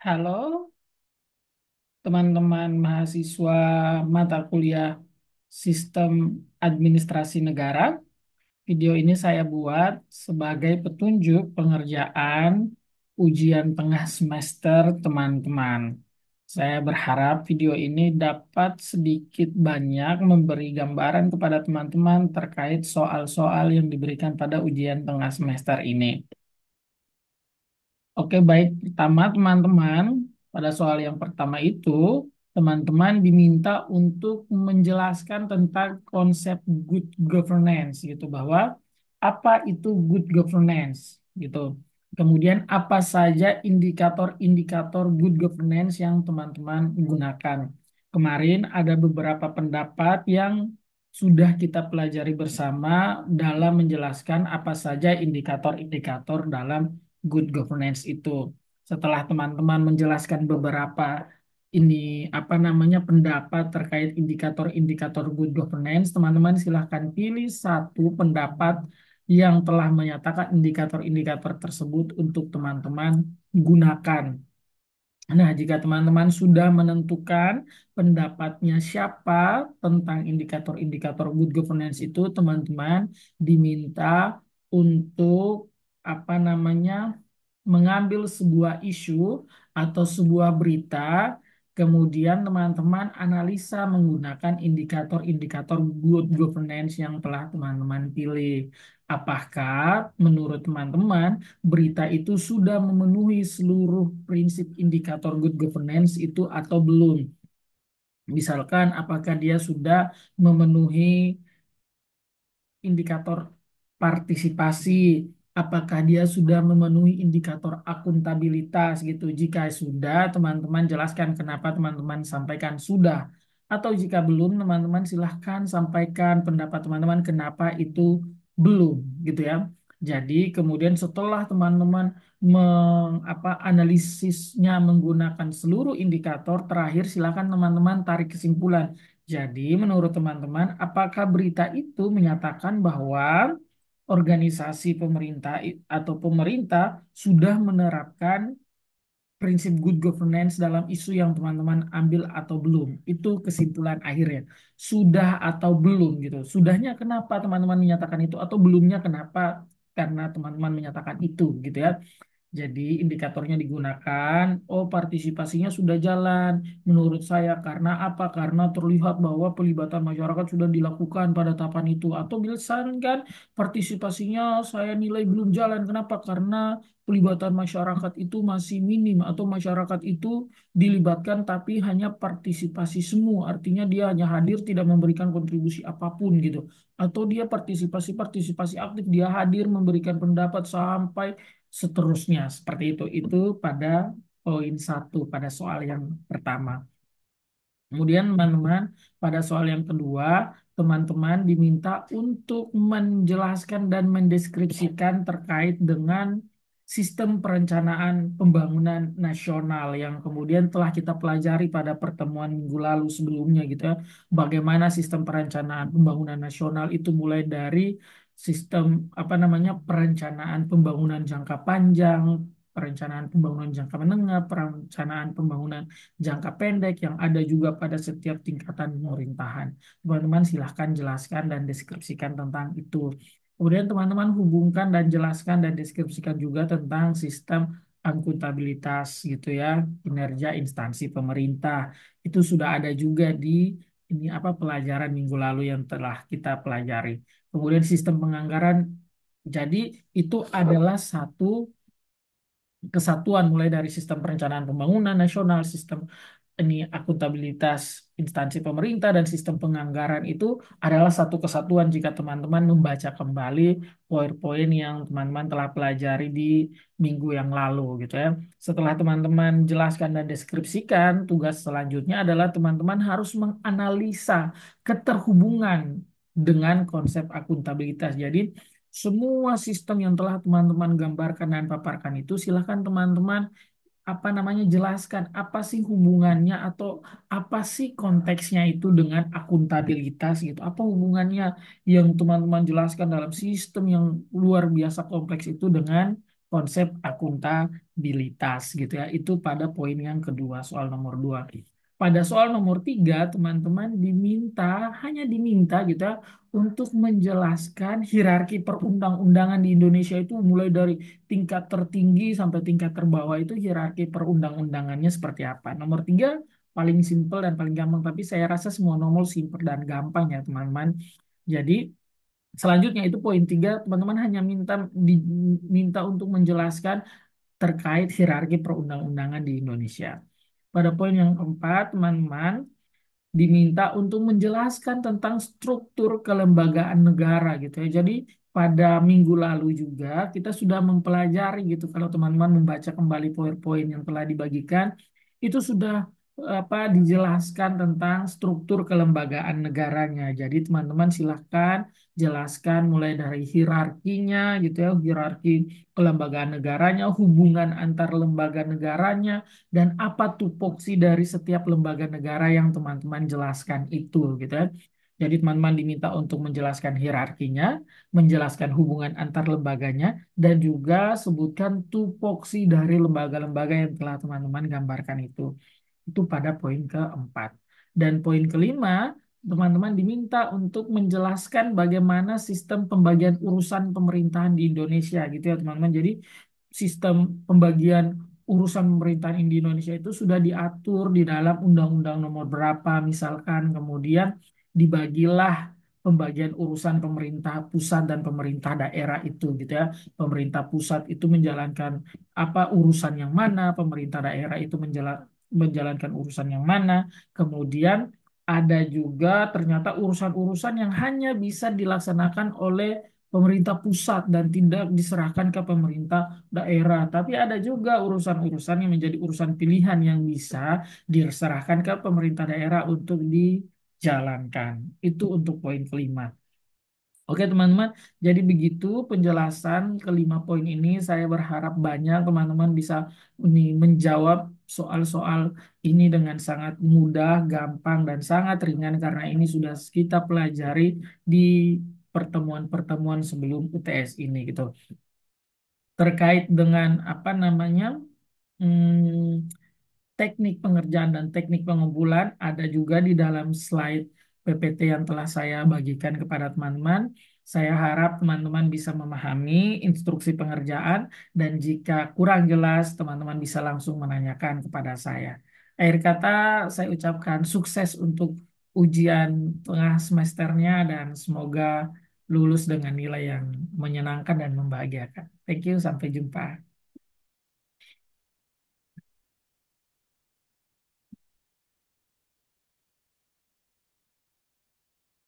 Halo, teman-teman mahasiswa mata kuliah Sistem Administrasi Negara. Video ini saya buat sebagai petunjuk pengerjaan ujian tengah semester teman-teman. Saya berharap video ini dapat sedikit banyak memberi gambaran kepada teman-teman terkait soal-soal yang diberikan pada ujian tengah semester ini. Oke, baik. Pertama, teman-teman, pada soal yang pertama itu, teman-teman diminta untuk menjelaskan tentang konsep good governance, gitu, bahwa apa itu good governance, gitu. Kemudian, apa saja indikator-indikator good governance yang teman-teman gunakan. Kemarin ada beberapa pendapat yang sudah kita pelajari bersama dalam menjelaskan apa saja indikator-indikator dalam good governance itu. Setelah teman-teman menjelaskan beberapa ini apa namanya pendapat terkait indikator-indikator good governance, teman-teman silahkan pilih satu pendapat yang telah menyatakan indikator-indikator tersebut untuk teman-teman gunakan. Nah, jika teman-teman sudah menentukan pendapatnya siapa tentang indikator-indikator good governance itu, teman-teman diminta untuk apa namanya mengambil sebuah isu atau sebuah berita, kemudian teman-teman analisa menggunakan indikator-indikator good governance yang telah teman-teman pilih. Apakah menurut teman-teman berita itu sudah memenuhi seluruh prinsip indikator good governance itu atau belum? Misalkan apakah dia sudah memenuhi indikator partisipasi, apakah dia sudah memenuhi indikator akuntabilitas gitu. Jika sudah, teman-teman jelaskan kenapa teman-teman sampaikan sudah. Atau jika belum, teman-teman silahkan sampaikan pendapat teman-teman kenapa itu belum gitu ya. Jadi kemudian setelah teman-teman analisisnya menggunakan seluruh indikator, terakhir silakan teman-teman tarik kesimpulan. Jadi, menurut teman-teman, apakah berita itu menyatakan bahwa organisasi pemerintah atau pemerintah sudah menerapkan prinsip good governance dalam isu yang teman-teman ambil atau belum? Itu kesimpulan akhirnya. Sudah atau belum gitu. Sudahnya kenapa teman-teman menyatakan itu atau belumnya kenapa? Karena teman-teman menyatakan itu gitu ya. Jadi indikatornya digunakan, oh partisipasinya sudah jalan. Menurut saya karena apa? Karena terlihat bahwa pelibatan masyarakat sudah dilakukan pada tahapan itu. Atau misalkan partisipasinya saya nilai belum jalan. Kenapa? Karena pelibatan masyarakat itu masih minim atau masyarakat itu dilibatkan tapi hanya partisipasi semu. Artinya dia hanya hadir tidak memberikan kontribusi apapun gitu. Atau dia partisipasi aktif, dia hadir memberikan pendapat sampai seterusnya seperti itu pada poin satu pada soal yang pertama. Kemudian teman-teman pada soal yang kedua teman-teman diminta untuk menjelaskan dan mendeskripsikan terkait dengan sistem perencanaan pembangunan nasional yang kemudian telah kita pelajari pada pertemuan minggu lalu sebelumnya gitu ya. Bagaimana sistem perencanaan pembangunan nasional itu mulai dari sistem apa namanya perencanaan pembangunan jangka panjang, perencanaan pembangunan jangka menengah, perencanaan pembangunan jangka pendek yang ada juga pada setiap tingkatan pemerintahan. Teman-teman silahkan jelaskan dan deskripsikan tentang itu. Kemudian teman-teman hubungkan dan jelaskan dan deskripsikan juga tentang sistem akuntabilitas gitu ya, kinerja instansi pemerintah. Itu sudah ada juga di ini apa pelajaran minggu lalu yang telah kita pelajari. Kemudian sistem penganggaran, jadi itu adalah satu kesatuan mulai dari sistem perencanaan pembangunan nasional, sistem ini akuntabilitas instansi pemerintah dan sistem penganggaran itu adalah satu kesatuan jika teman-teman membaca kembali poin-poin yang teman-teman telah pelajari di minggu yang lalu gitu ya. Setelah teman-teman jelaskan dan deskripsikan, tugas selanjutnya adalah teman-teman harus menganalisa keterhubungan dengan konsep akuntabilitas. Jadi semua sistem yang telah teman-teman gambarkan dan paparkan itu silakan teman-teman apa namanya jelaskan apa sih hubungannya atau apa sih konteksnya itu dengan akuntabilitas gitu. Apa hubungannya yang teman-teman jelaskan dalam sistem yang luar biasa kompleks itu dengan konsep akuntabilitas gitu ya. Itu pada poin yang kedua, soal nomor dua. Pada soal nomor tiga, teman-teman diminta, hanya diminta gitu ya, untuk menjelaskan hierarki perundang-undangan di Indonesia itu mulai dari tingkat tertinggi sampai tingkat terbawah itu hierarki perundang-undangannya seperti apa. Nomor tiga paling simpel dan paling gampang, tapi saya rasa semua nomor simpel dan gampang ya teman-teman. Jadi selanjutnya itu poin tiga, teman-teman hanya diminta untuk menjelaskan terkait hierarki perundang-undangan di Indonesia. Pada poin yang keempat, teman-teman diminta untuk menjelaskan tentang struktur kelembagaan negara gitu ya. Jadi pada minggu lalu juga kita sudah mempelajari gitu, kalau teman-teman membaca kembali poin-poin yang telah dibagikan itu sudah dijelaskan tentang struktur kelembagaan negaranya. Jadi teman-teman silahkan jelaskan mulai dari hierarkinya gitu ya, hierarki kelembagaan negaranya, hubungan antar lembaga negaranya, dan apa tupoksi dari setiap lembaga negara yang teman-teman jelaskan itu gitu ya. Jadi teman-teman diminta untuk menjelaskan hierarkinya, menjelaskan hubungan antar lembaganya, dan juga sebutkan tupoksi dari lembaga-lembaga yang telah teman-teman gambarkan itu. Itu pada poin keempat. Dan poin kelima, teman-teman diminta untuk menjelaskan bagaimana sistem pembagian urusan pemerintahan di Indonesia gitu ya teman-teman. Jadi sistem pembagian urusan pemerintahan di Indonesia itu sudah diatur di dalam Undang-Undang Nomor berapa misalkan, kemudian dibagilah pembagian urusan pemerintah pusat dan pemerintah daerah itu gitu ya. Pemerintah pusat itu menjalankan apa urusan yang mana, pemerintah daerah itu menjalankan urusan yang mana. Kemudian ada juga ternyata urusan-urusan yang hanya bisa dilaksanakan oleh pemerintah pusat dan tidak diserahkan ke pemerintah daerah. Tapi ada juga urusan-urusan yang menjadi urusan pilihan yang bisa diserahkan ke pemerintah daerah untuk dijalankan. Itu untuk poin kelima. Oke teman-teman, jadi begitu penjelasan kelima poin ini. Saya berharap banyak teman-teman bisa menjawab soal-soal ini dengan sangat mudah, gampang, dan sangat ringan karena ini sudah kita pelajari di pertemuan-pertemuan sebelum UTS ini gitu. Terkait dengan apa namanya teknik pengerjaan dan teknik pengumpulan ada juga di dalam slide PPT yang telah saya bagikan kepada teman-teman. Saya harap teman-teman bisa memahami instruksi pengerjaan dan jika kurang jelas teman-teman bisa langsung menanyakan kepada saya. Akhir kata saya ucapkan sukses untuk ujian tengah semesternya dan semoga lulus dengan nilai yang menyenangkan dan membahagiakan. Thank you, sampai jumpa.